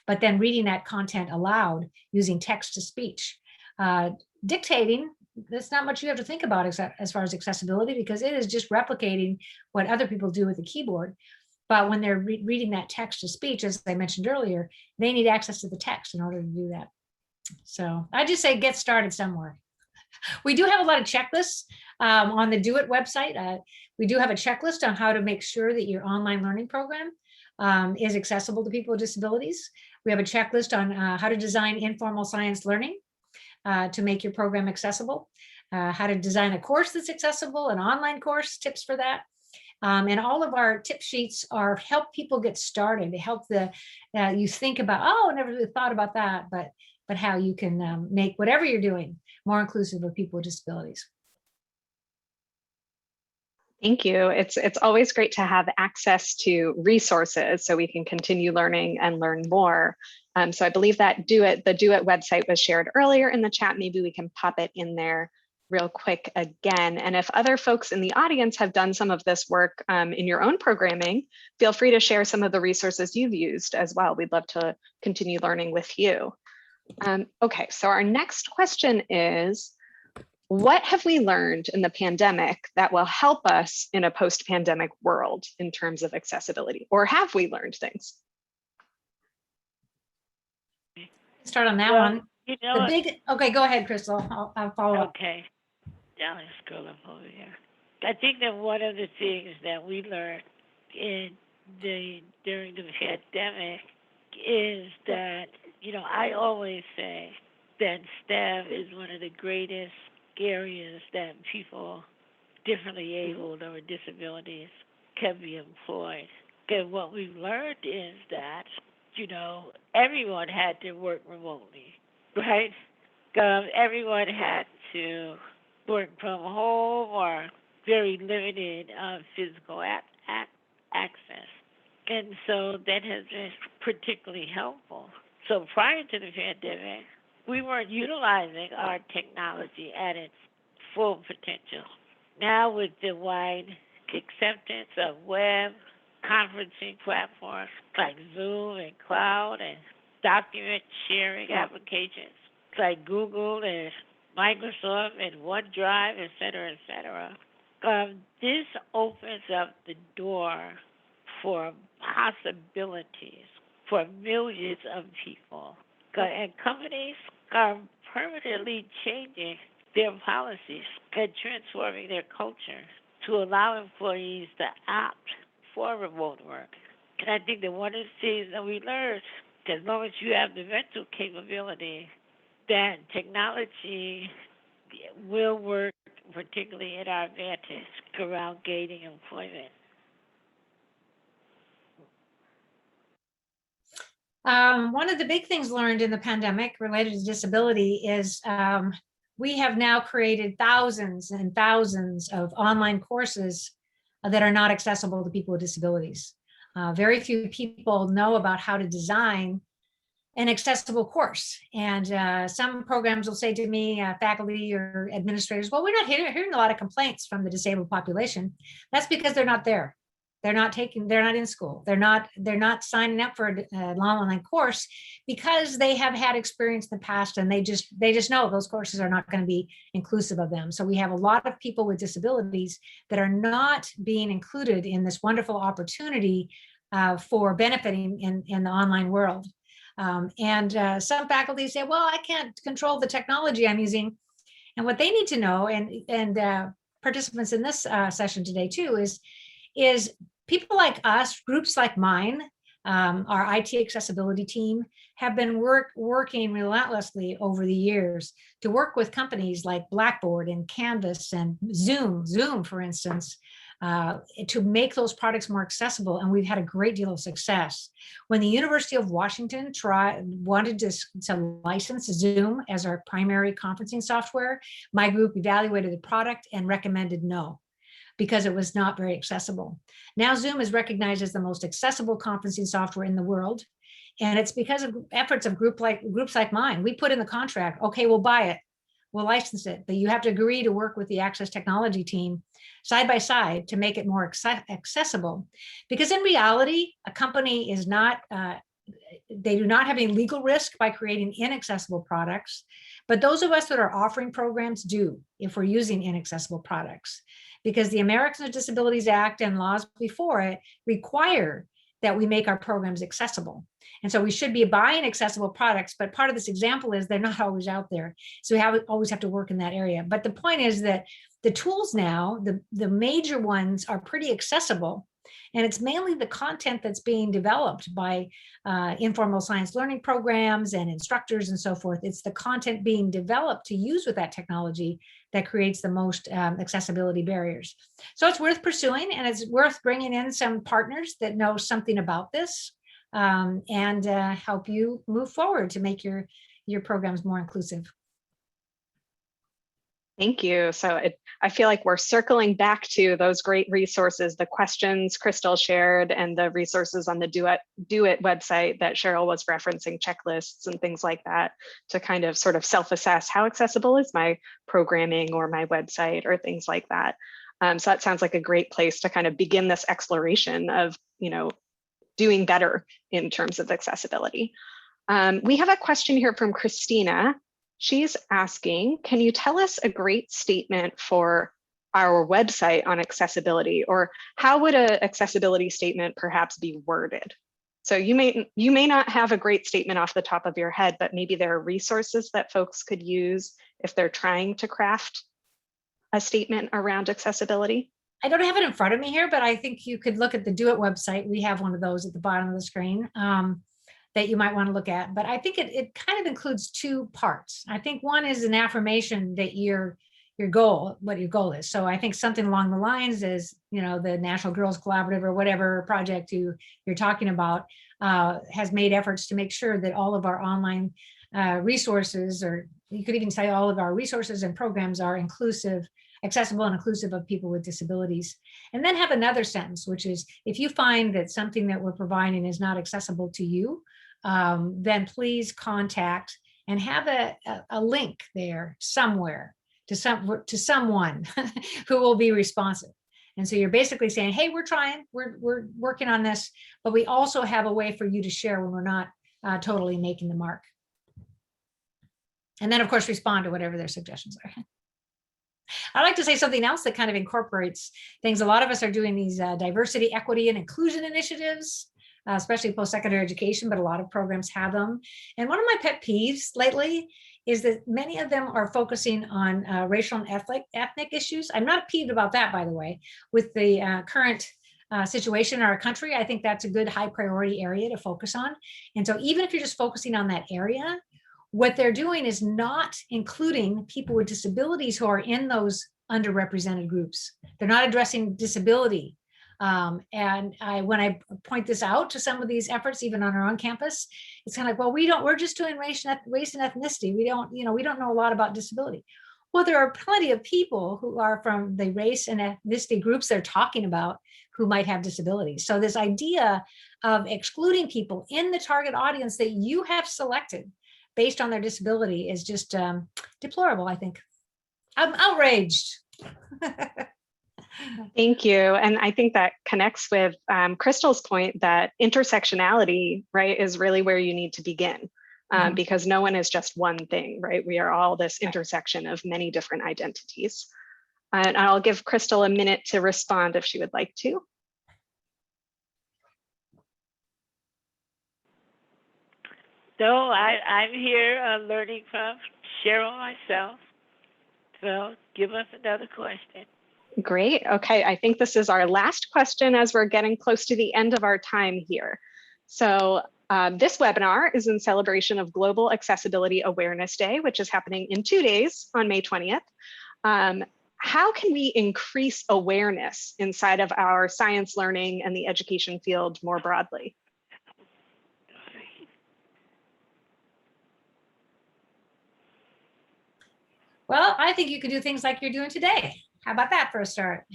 but then reading that content aloud using text to speech. Dictating, there's not much you have to think about as far as accessibility, because it is just replicating what other people do with the keyboard. But when they're reading that text to speech, as I mentioned earlier, they need access to the text in order to do that. So I just say get started somewhere. We do have a lot of checklists on the Do It website. We do have a checklist on how to make sure that your online learning program is accessible to people with disabilities. We have a checklist on how to design informal science learning to make your program accessible, how to design a course that's accessible, an online course, tips for that. And all of our tip sheets are help people get started. They help you think about, I never really thought about that, but how you can make whatever you're doing more inclusive of people with disabilities. Thank you. It's always great to have access to resources so we can continue learning and learn more. So I believe that the Do It website was shared earlier in the chat. Maybe we can pop it in there real quick again. And if other folks in the audience have done some of this work in your own programming, feel free to share some of the resources you've used as well. We'd love to continue learning with you. Okay, so our next question is, what have we learned in the pandemic that will help us in a post-pandemic world in terms of accessibility? Or have we learned things? Start on that Well, one. you know, Okay, go ahead, Crystal. I'll follow up. okay. Now let's scroll up over here. I think that one of the things that we learned during the pandemic is that, you know, I always say that STEM is one of the greatest areas that people differently abled or with disabilities can be employed. And what we've learned is that, you know, everyone had to work remotely, right? Everyone had to work from home or very limited physical access. And so that has been particularly helpful. So prior to the pandemic, we weren't utilizing our technology at its full potential. Now with the wide acceptance of web conferencing platforms like Zoom and Cloud and document sharing applications like Google and Microsoft and OneDrive, et cetera, this opens up the door for possibilities for millions of people. And companies are permanently changing their policies and transforming their culture to allow employees to opt for remote work. And I think that one of the things that we learned, as long as you have the mental capability, that technology will work particularly in our advantage around gaining employment. One of the big things learned in the pandemic related to disability is we have now created thousands and thousands of online courses that are not accessible to people with disabilities. Very few people know about how to design an accessible course. And some programs will say to me, faculty or administrators, well, we're not hearing a lot of complaints from the disabled population. That's because they're not there. They're not in school. They're not signing up for an online course because they have had experience in the past and they just know those courses are not going to be inclusive of them. So we have a lot of people with disabilities that are not being included in this wonderful opportunity for benefiting in the online world. Some faculty say, well, I can't control the technology I'm using. And what they need to know, and participants in this session today too, is people like us, groups like mine, our IT accessibility team, have been working relentlessly over the years to work with companies like Blackboard and Canvas and Zoom, for instance, to make those products more accessible. And we've had a great deal of success. When the University of Washington wanted to license Zoom as our primary conferencing software, my group evaluated the product and recommended no, because it was not very accessible. Now Zoom is recognized as the most accessible conferencing software in the world. And it's because of efforts of groups like mine. We put in the contract, okay, we'll buy it, we'll license it, but you have to agree to work with the Access Technology team side by side to make it more accessible. Because in reality, a company is not, they do not have any legal risk by creating inaccessible products, but those of us that are offering programs do if we're using inaccessible products. Because the Americans with Disabilities Act and laws before it require that we make our programs accessible. And so we should be buying accessible products, but part of this example is they're not always out there. So we always have to work in that area. But the point is that the tools now, the major ones are pretty accessible. And it's mainly the content that's being developed by informal science learning programs and instructors and so forth. It's the content being developed to use with that technology that creates the most accessibility barriers. So it's worth pursuing, and it's worth bringing in some partners that know something about this and help you move forward to make your programs more inclusive. Thank you. So I feel like we're circling back to those great resources, the questions Crystal shared and the resources on the Do It website that Sheryl was referencing, checklists and things like that, to kind of sort of self-assess how accessible is my programming or my website or things like that. So that sounds like a great place to kind of begin this exploration of, doing better in terms of accessibility. We have a question here from Christina. She's asking, can you tell us a great statement for our website on accessibility, or how would an accessibility statement perhaps be worded? So you may not have a great statement off the top of your head, but maybe there are resources that folks could use if they're trying to craft a statement around accessibility. I don't have it in front of me here, but I think you could look at the Do It website. We have one of those at the bottom of the screen. That you might want to look at, but I think it kind of includes two parts. I think one is an affirmation that what your goal is. So I think something along the lines is, the National Girls Collaborative or whatever project you're talking about has made efforts to make sure that all of our online resources, or you could even say all of our resources and programs, are accessible and inclusive of people with disabilities. And then have another sentence, which is, if you find that something that we're providing is not accessible to you, then please contact, and have a link there somewhere to someone who will be responsive. And so you're basically saying, hey, we're trying, we're working on this, but we also have a way for you to share when we're not totally making the mark. And then, of course, respond to whatever their suggestions are. I'd like to say something else that kind of incorporates things. A lot of us are doing these diversity, equity, and inclusion initiatives, especially post-secondary education, but a lot of programs have them. And one of my pet peeves lately is that many of them are focusing on racial and ethnic issues. I'm not peeved about that, by the way. With the current situation in our country, I think that's a good high priority area to focus on. And so even if you're just focusing on that area, what they're doing is not including people with disabilities who are in those underrepresented groups. They're not addressing disability. And when I point this out to some of these efforts, even on our own campus, it's kind of like, well, we're just doing race and ethnicity. We don't know a lot about disability. Well, there are plenty of people who are from the race and ethnicity groups they're talking about who might have disabilities. So this idea of excluding people in the target audience that you have selected based on their disability is just deplorable, I think. I'm outraged. Thank you. And I think that connects with Crystal's point that intersectionality, right, is really where you need to begin, because no one is just one thing, right? We are all this intersection of many different identities. And I'll give Crystal a minute to respond if she would like to. No, I'm here learning from Sheryl myself. So give us another question. Great. Okay, I think this is our last question as we're getting close to the end of our time here. So this webinar is in celebration of Global Accessibility Awareness Day, which is happening in 2 days on May 20th. How can we increase awareness inside of our science learning and the education field more broadly? Well, I think you could do things like you're doing today. How about that for a start?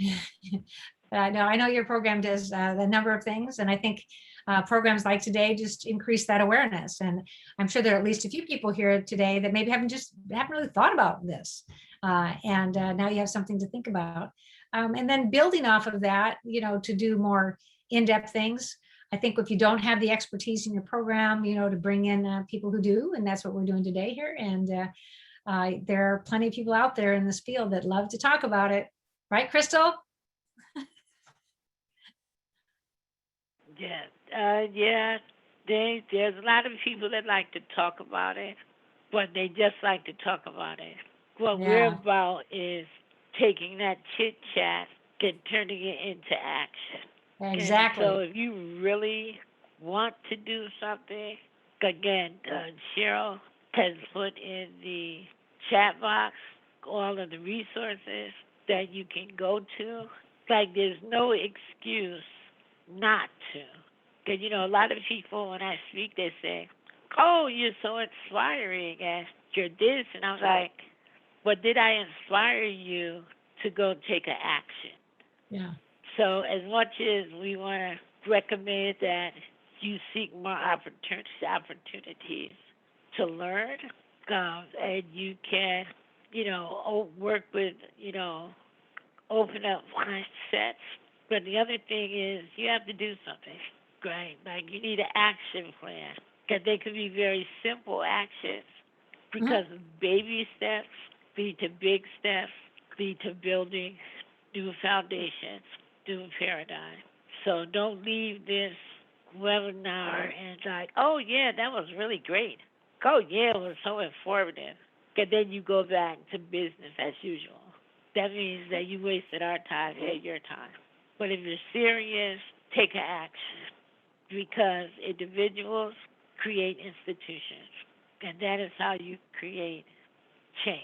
I know your program does a number of things, and I think programs like today just increase that awareness. And I'm sure there are at least a few people here today that maybe haven't really thought about this. And now you have something to think about. And then building off of that, to do more in-depth things. I think if you don't have the expertise in your program, to bring in people who do, and that's what we're doing today here. And there are plenty of people out there in this field that love to talk about it. Right, Crystal? Yeah. There's a lot of people that like to talk about it, but they just like to talk about it. What we're about is taking that chit chat and turning it into action. Exactly. And so if you really want to do something, again, Sheryl has put in the chat box all of the resources that you can go to. Like, there's no excuse not to. Because, a lot of people, when I speak, they say, oh, you're so inspiring and you're this. And I was like, but did I inspire you to go take an action? Yeah. So as much as we want to recommend that you seek more opportunities to learn, and you can, work with, open up mindsets. But the other thing is you have to do something, right? Like you need an action plan. Because they could be very simple actions because baby steps lead to big steps, lead to building new foundations, new paradigm. So don't leave this webinar and like, oh yeah, that was really great. Oh yeah, it was so informative. And then you go back to business as usual. That means that you wasted our time and your time. But if you're serious, take an action because individuals create institutions, and that is how you create change.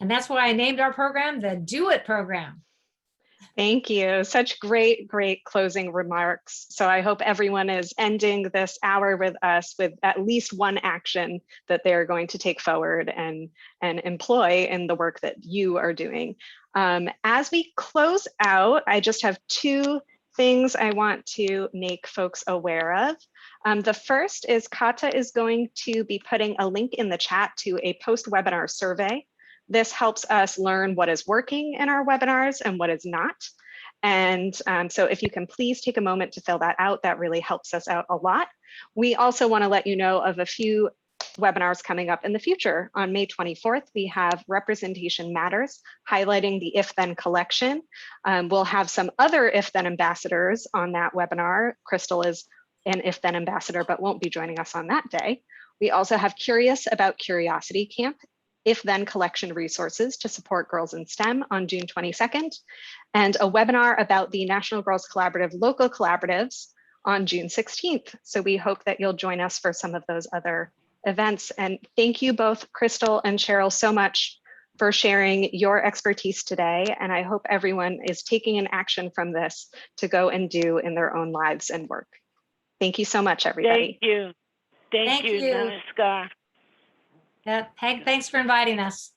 And that's why I named our program the Do It program. Thank you. Such great closing remarks. So I hope everyone is ending this hour with us with at least one action that they're going to take forward and employ in the work that you are doing. As we close out, I just have two things I want to make folks aware of. The first is Kata is going to be putting a link in the chat to a post-webinar survey. This helps us learn what is working in our webinars and what is not. And so if you can please take a moment to fill that out, that really helps us out a lot. We also want to let you know of a few webinars coming up in the future. On May 24th, we have Representation Matters, highlighting the If-Then collection. We'll have some other If-Then ambassadors on that webinar. Crystal is an If-Then ambassador, but won't be joining us on that day. We also have Curious About Curiosity Camp, If-Then collection resources to support girls in STEM on June 22nd, and a webinar about the National Girls Collaborative local collaboratives on June 16th. So we hope that you'll join us for some of those other events. And thank you both, Crystal and Sheryl, so much for sharing your expertise today. And I hope everyone is taking an action from this to go and do in their own lives and work. Thank you so much, everybody. Thank you. Thank you. Namaskar. Thanks for inviting us.